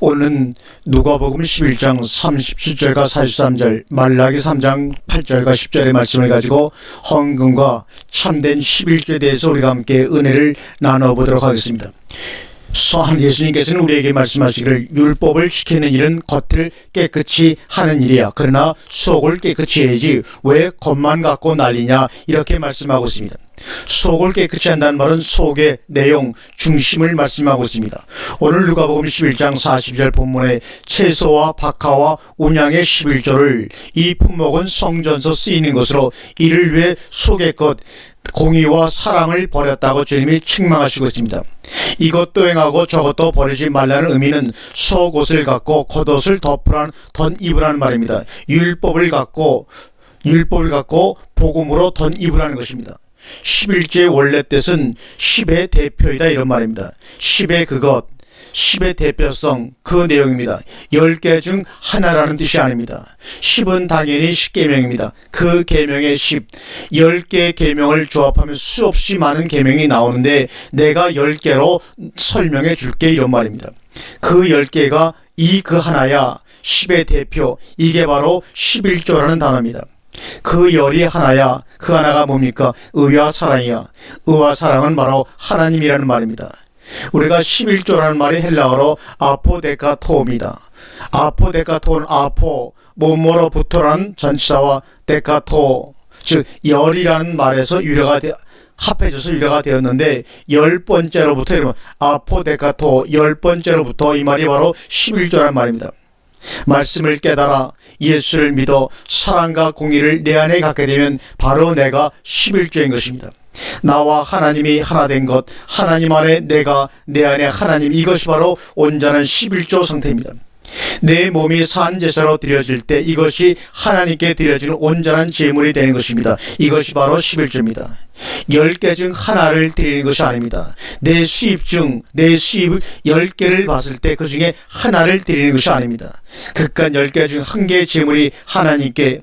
오늘은 누가복음 11장 37절과 43절, 말라기 3장 8절과 10절의 말씀을 가지고 헌금과 참된 11조에 대해서 우리가 함께 은혜를 나눠보도록 하겠습니다. 예수님께서는 우리에게 말씀하시기를 율법을 지키는 일은 겉을 깨끗이 하는 일이야. 그러나 속을 깨끗이 해야지 왜 겉만 갖고 난리냐, 이렇게 말씀하고 있습니다. 속을 깨끗이 한다는 말은 속의 내용, 중심을 말씀하고 있습니다. 오늘 누가복음 11장 40절 본문에 채소와 박하와 온양의 11조를 이 품목은 성전서 쓰이는 것으로 이를 위해 속의 것 공의와 사랑을 버렸다고 주님이 책망하시고 있습니다. 이것도 행하고 저것도 버리지 말라는 의미는 속옷을 갖고 겉옷을 덮으라는 입으라는 말입니다. 율법을 갖고 복음으로 입으라는 것입니다. 11조의 원래 뜻은 10의 대표이다, 이런 말입니다. 10의 그것, 10의 대표성, 그 내용입니다. 10개 중 하나라는 뜻이 아닙니다. 10은 당연히 10계명입니다. 그 계명의 10, 10개의 계명을 조합하면 수없이 많은 계명이 나오는데 내가 10개로 설명해 줄게, 이런 말입니다. 그 10개가 그 하나야. 10의 대표, 이게 바로 11조라는 단어입니다. 그 열이 하나야. 그 하나가 뭡니까? 의와 사랑이야. 의와 사랑은 바로 하나님이라는 말입니다. 우리가 11조라는 말이 헬라어로 아포데카토입니다. 아포데카토는 뭐뭐로부터라는 전치사와 데카토, 즉 열이라는 말에서 합해져서 유래가 되었는데, 10번째로부터 이러면 아포데카토, 10번째로부터, 이 말이 바로 11조라는 말입니다. 말씀을 깨달아 예수를 믿어 사랑과 공의를 내 안에 갖게 되면 바로 내가 11조인 것입니다. 나와 하나님이 하나 된 것, 하나님 안에 내가, 내 안에 하나님, 이것이 바로 온전한 11조 상태입니다. 내 몸이 산제사로 드려질 때 이것이 하나님께 드려지는 온전한 제물이 되는 것입니다. 이것이 바로 11조입니다. 10개 중 하나를 드리는 것이 아닙니다. 내 수입 10개를 봤을 때 그 중에 하나를 드리는 것이 아닙니다. 그깟 10개 중 한 개의 제물이 하나님께,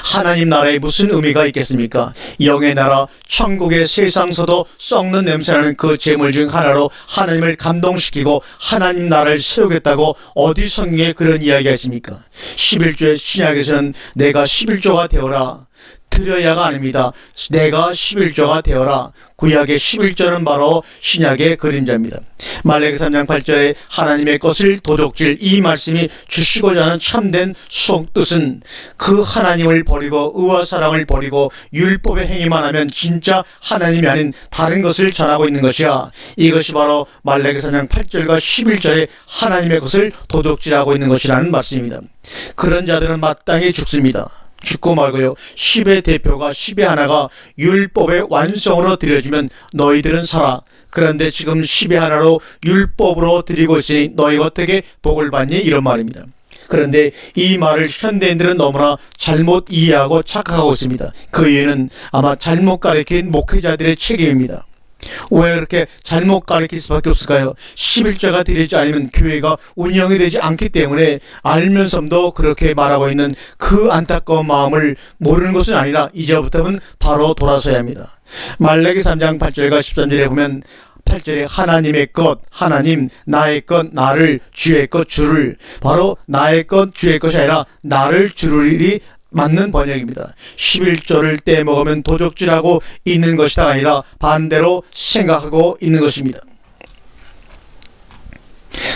하나님 나라에 무슨 의미가 있겠습니까? 영의 나라, 천국의 세상서도 썩는 냄새나는 그 제물 중 하나로 하나님을 감동시키고 하나님 나라를 세우겠다고 어디 성경에 그런 이야기가 있습니까? 11조의 신약에서는 내가 11조가 되어라, 드려야가 아닙니다. 내가 11조가 되어라. 구약의 11조는 바로 신약의 그림자입니다. 말라기 3장 8절에 하나님의 것을 도적질, 이 말씀이 주시고자 하는 참된 속뜻은 그 하나님을 버리고 의와 사랑을 버리고 율법의 행위만 하면 진짜 하나님이 아닌 다른 것을 전하고 있는 것이야. 이것이 바로 말라기 3장 8절과 11절에 하나님의 것을 도적질하고 있는 것이라는 말씀입니다. 그런 자들은 마땅히 죽습니다. 죽고 말고요. 10의 대표가, 10의 하나가 율법의 완성으로 드려지면 너희들은 살아. 그런데 지금 10의 하나로 율법으로 드리고 있으니 너희가 어떻게 복을 받니? 이런 말입니다. 그런데 이 말을 현대인들은 너무나 잘못 이해하고 착각하고 있습니다. 그 이유는 아마 잘못 가르친 목회자들의 책임입니다. 왜 그렇게 잘못 가르칠 수밖에 없을까요? 11조가 드리지 않으면 교회가 운영이 되지 않기 때문에 알면서도 그렇게 말하고 있는 그 안타까운 마음을 모르는 것은 아니라 이제부터는 바로 돌아서야 합니다. 말라기 3장 8절과 13절에 보면 8절에 하나님의 것, 하나님, 나의 것, 나를, 주의 것, 주를, 바로 나의 것, 주의 것이 아니라 나를, 주를 맞는 번역입니다. 11조를 떼먹으면 도적질하고 있는 것이다 아니라 반대로 생각하고 있는 것입니다.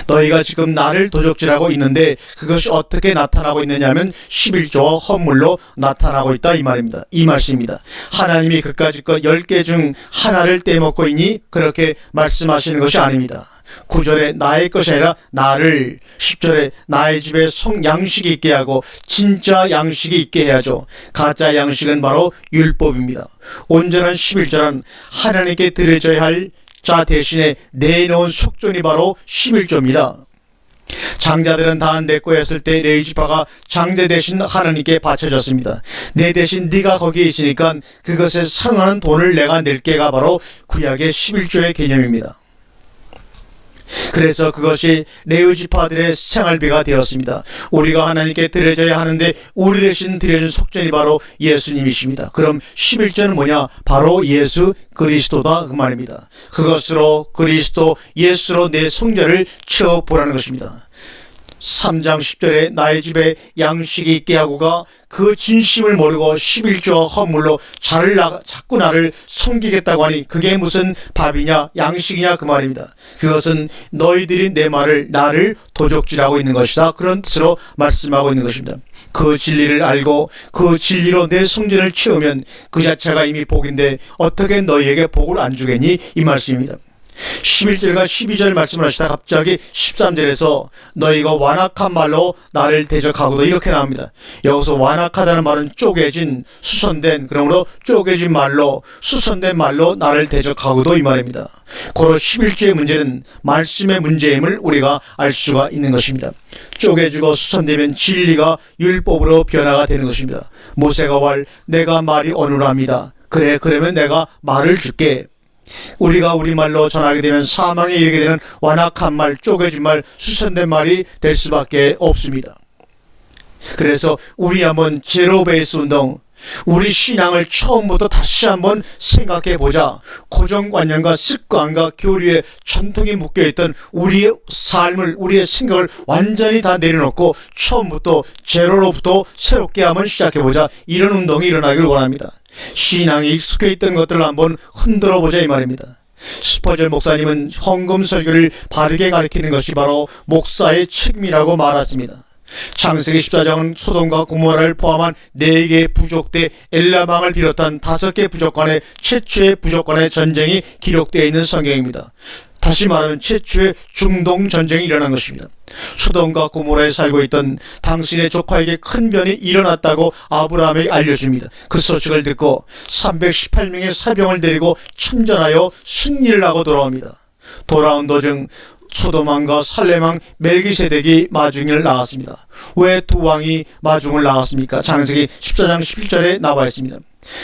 너희가 지금 나를 도적질하고 있는데 그것이 어떻게 나타나고 있느냐면 11조와 헌물로 나타나고 있다, 이 말입니다. 이 말씀입니다. 하나님이 그까짓 것 10개 중 하나를 떼먹고 있니? 그렇게 말씀하시는 것이 아닙니다. 9절에 나의 것이 아니라 나를, 10절에 나의 집에 양식이 있게 하고 진짜 양식이 있게 해야죠. 가짜 양식은 바로 율법입니다. 온전한 11조란 하나님께 드려져야 할 자 대신에 내놓은 속전이 바로 11조입니다. 장자들은 다 내 거였을 때 레위지파가 장제 대신 하나님께 바쳐졌습니다. 내 대신 네가 거기에 있으니까 그것에 상하는 돈을 내가 낼게가 바로 구약의 11조의 개념입니다. 그래서 그것이 레위 지파들의 생활비가 되었습니다. 우리가 하나님께 드려져야 하는데 우리 대신 드려준 속전이 바로 예수님이십니다. 그럼 11조는 뭐냐? 바로 예수 그리스도다 그 말입니다. 그것으로 그리스도 예수로 내 성전을 채워보라는 것입니다. 3장 10절에 나의 집에 양식이 있게 하고가 그 진심을 모르고 11조와 허물로 자꾸 나를 섬기겠다고 하니 그게 무슨 밥이냐 양식이냐 그 말입니다. 그것은 너희들이 내 말을 나를 도적질하고 있는 것이다, 그런 뜻으로 말씀하고 있는 것입니다. 그 진리를 알고 그 진리로 내 성전을 채우면 그 자체가 이미 복인데 어떻게 너희에게 복을 안 주겠니, 이 말씀입니다. 11절과 12절 말씀을 하시다 갑자기 13절에서 너희가 완악한 말로 나를 대적하고도 이렇게 나옵니다. 여기서 완악하다는 말은 쪼개진, 수선된, 그러므로 쪼개진 말로, 수선된 말로 나를 대적하고도 이 말입니다. 고로 11조의 문제는 말씀의 문제임을 우리가 알 수가 있는 것입니다. 쪼개지고 수선되면 진리가 율법으로 변화가 되는 것입니다. 모세가 말 내가 말이 어눌합니다. 그래, 그러면 내가 말을 줄게. 우리가 우리말로 전하게 되면 사망에 이르게 되는 완악한 말, 쪼개진 말, 수선된 말이 될 수밖에 없습니다. 그래서 우리 한번 제로 베이스 운동, 우리 신앙을 처음부터 다시 한번 생각해 보자. 고정관념과 습관과 교리에 전통이 묶여있던 우리의 삶을, 우리의 생각을 완전히 다 내려놓고 처음부터 제로로부터 새롭게 한번 시작해 보자. 이런 운동이 일어나길 원합니다. 신앙에 익숙해 있던 것들을 한번 흔들어 보자 이 말입니다. 스퍼전 목사님은 헌금 설교를 바르게 가르치는 것이 바로 목사의 책임이라고 말했습니다. 창세기 14장은 소돔과 고모라를 포함한 4개의 부족대 엘라망을 비롯한 5개 부족간의 최초의 부족간의 전쟁이 기록되어 있는 성경입니다. 다시 말하면 최초의 중동 전쟁이 일어난 것입니다. 소돔과 고모라에 살고 있던 당신의 조카에게 큰 변이 일어났다고 아브라함에게 알려줍니다. 그 소식을 듣고 318명의 사병을 데리고 참전하여 승리를 하고 돌아옵니다. 돌아온 도중 소돔왕과 살렘왕 멜기세덱이 마중을 나갔습니다. 왜 두 왕이 마중을 나갔습니까? 창세기 14장 11절에 나와 있습니다.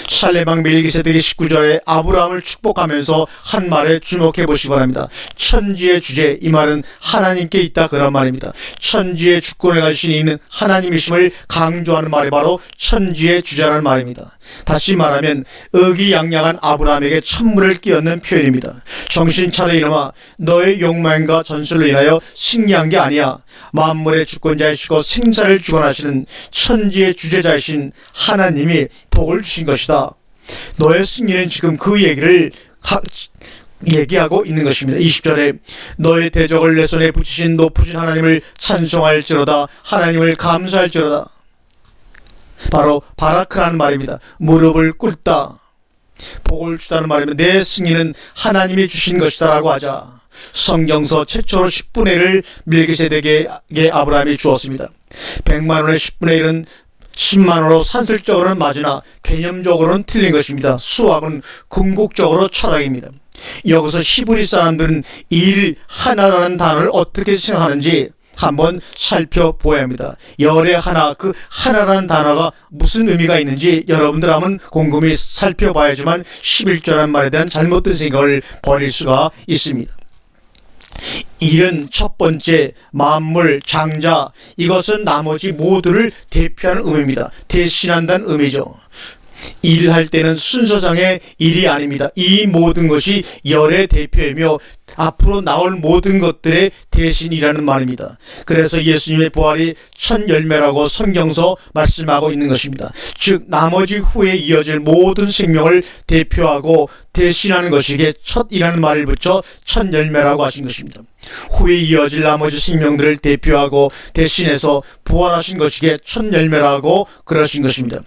살렘왕 멜기세덱이 19절에 아브라함을 축복하면서 한 말에 주목해 보시기 바랍니다. 천지의 주제, 이 말은 하나님께 있다 그런 말입니다. 천지의 주권을 가지신 이는 하나님이심을 강조하는 말이 바로 천지의 주자라는 말입니다. 다시 말하면 의기양양한 아브라함에게 찬물을 끼얹는 표현입니다. 정신 차려 이놈아, 너의 욕망과 전술로 인하여 승리한 게 아니야. 만물의 주권자이시고 생사를 주관하시는 천지의 주제자이신 하나님이 복을 주신 것이다. 너의 승리는 지금 그 얘기를 얘기하고 있는 것입니다. 20절에 너의 대적을 내 손에 붙이신 높으신 하나님을 찬송할지로다, 하나님을 감사할지로다. 바로 바라크라는 말입니다. 무릎을 꿇다, 복을 주다는 말입니다. 내 승리는 하나님이 주신 것이다 라고 하자 성경서 최초로 10분의 1을 멜기세덱에게 아브라함이 주었습니다. 100만 원의 10분의 1은 10만 원으로 산술적으로는 맞으나 개념적으로는 틀린 것입니다. 수학은 궁극적으로 철학입니다. 여기서 히브리 사람들은 일 하나라는 단어를 어떻게 생각하는지 한번 살펴보아야 합니다. 열의 하나, 그 하나라는 단어가 무슨 의미가 있는지 여러분들 한번 곰곰이 살펴봐야지만 11조라는 말에 대한 잘못된 생각을 버릴 수가 있습니다. 일은 첫 번째, 만물, 장자, 이것은 나머지 모두를 대표하는 의미입니다. 대신한다는 의미죠. 일할 때는 순서상의 일이 아닙니다. 이 모든 것이 열의 대표이며 앞으로 나올 모든 것들의 대신이라는 말입니다. 그래서 예수님의 부활이 첫 열매라고 성경서 말씀하고 있는 것입니다. 즉 나머지 후에 이어질 모든 생명을 대표하고 대신하는 것이기에 첫이라는 말을 붙여 첫 열매라고 하신 것입니다. 후에 이어질 나머지 생명들을 대표하고 대신해서 부활하신 것이기에 첫 열매라고 그러신 것입니다.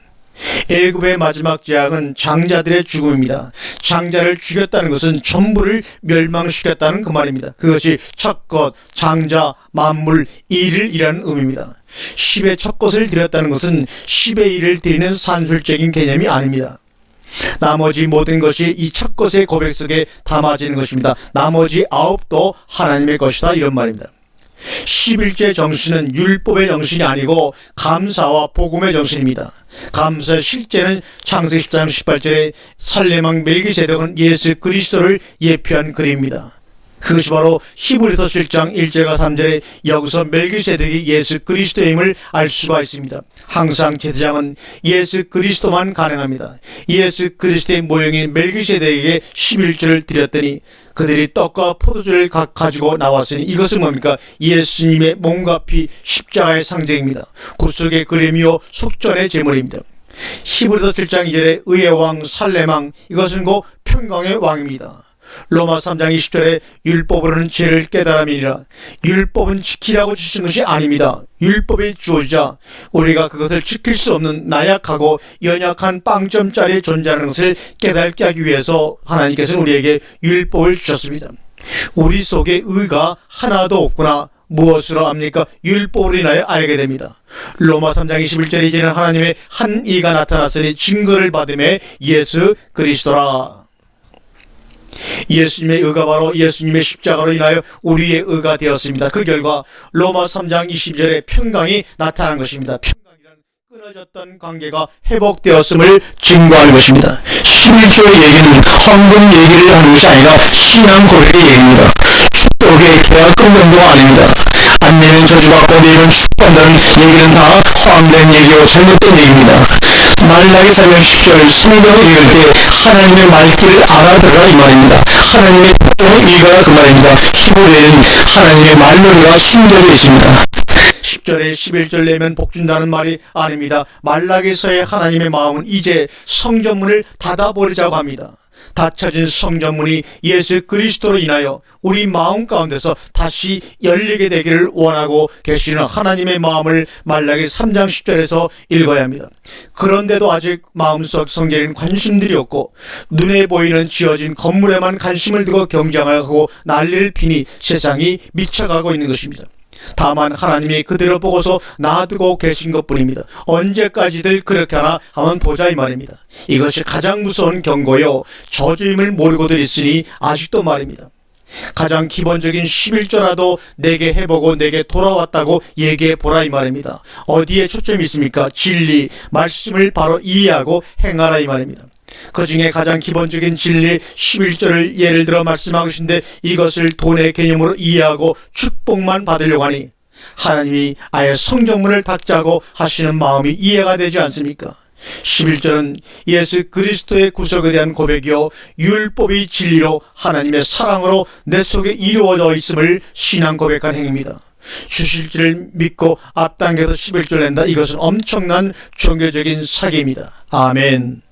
애굽의 마지막 재앙은 장자들의 죽음입니다. 장자를 죽였다는 것은 전부를 멸망시켰다는 그 말입니다. 그것이 첫 것, 장자, 만물, 일이라는 의미입니다. 10의 첫 것을 드렸다는 것은 10의 1을 드리는 산술적인 개념이 아닙니다. 나머지 모든 것이 이 첫 것의 고백 속에 담아지는 것입니다. 나머지 9도 하나님의 것이다, 이런 말입니다. 11제 정신은 율법의 정신이 아니고 감사와 복음의 정신입니다. 감사의 실제는 창세기 14장 18절에 살렘왕 멜기세덱은 예수 그리스도를 예표한 글입니다. 그것이 바로 히브리서 7장 1절과 3절에 여기서 멜기세덱이 예수 그리스도임을 알 수가 있습니다. 항상 제사장은 예수 그리스도만 가능합니다. 예수 그리스도의 모형인 멜기세덱에게 11조를 드렸더니 그들이 떡과 포도주를 가지고 나왔으니 이것은 뭡니까? 예수님의 몸과 피 십자가의 상징입니다. 구속의 그림이요 속전의 제물입니다. 히브리서 7장 2절에 의의 왕 살레망, 이것은 곧 평강의 왕입니다. 로마 3장 20절에 율법으로는 죄를 깨달음이니라. 율법은 지키라고 주신 것이 아닙니다. 율법이 주어지자 우리가 그것을 지킬 수 없는 나약하고 연약한 빵점짜리 존재하는 것을 깨닫게 하기 위해서 하나님께서는 우리에게 율법을 주셨습니다. 우리 속에 의가 하나도 없구나. 무엇으로 압니까? 율법으로 인하여 알게 됩니다. 로마 3장 21절에 이제는 하나님의 한 이가 나타났으니 증거를 받음에 예수 그리스도라. 예수님의 의가 바로 예수님의 십자가로 인하여 우리의 의가 되었습니다. 그 결과 로마 3장 20절에 평강이 나타난 것입니다. 평강이란 끊어졌던 관계가 회복되었음을 증거하는 것입니다. 11조의 얘기는 헌금 얘기를 하는 것이 아니라 신앙 고백의 얘기입니다. 축복의 계약 끊는도가 아닙니다. 안 내면 저주받고 내면 축복한다는 얘기는 다 꽝된 얘기요 잘못된 얘기입니다. 말라기 3장 10절 성경을 읽을 때 하나님의 말씀을 알아들으라 이 말입니다. 하나님의 뜻대로 읽어라 그 말입니다. 히브리에는 하나님의 말놀이가 숨겨져 있습니다. 10절에 11절 내면 복준다는 말이 아닙니다. 말라기서의 하나님의 마음은 이제 성전문을 닫아버리자고 합니다. 닫혀진 성전문이 예수 그리스도로 인하여 우리 마음 가운데서 다시 열리게 되기를 원하고 계시는 하나님의 마음을 말라기 3장 10절에서 읽어야 합니다. 그런데도 아직 마음속 성전에는 관심들이 없고 눈에 보이는 지어진 건물에만 관심을 두고 경쟁하고 난리를 피니 세상이 미쳐가고 있는 것입니다. 다만 하나님이 그대로 보고서 놔두고 계신 것뿐입니다. 언제까지들 그렇게 하나 한번 보자 이 말입니다. 이것이 가장 무서운 경고요 저주임을 모르고들 있으니 아직도 말입니다. 가장 기본적인 11조라도 내게 해보고 내게 돌아왔다고 얘기해보라 이 말입니다. 어디에 초점이 있습니까? 진리, 말씀을 바로 이해하고 행하라 이 말입니다. 그 중에 가장 기본적인 진리 11조를 예를 들어 말씀하고 계신데 이것을 돈의 개념으로 이해하고 축복만 받으려고 하니 하나님이 아예 성전문을 닫자고 하시는 마음이 이해가 되지 않습니까? 11절은 예수 그리스도의 구속에 대한 고백이요 율법이 진리로 하나님의 사랑으로 내 속에 이루어져 있음을 신앙 고백한 행위입니다. 주실지를 믿고 앞당겨서 11절 낸다. 이것은 엄청난 종교적인 사기입니다. 아멘.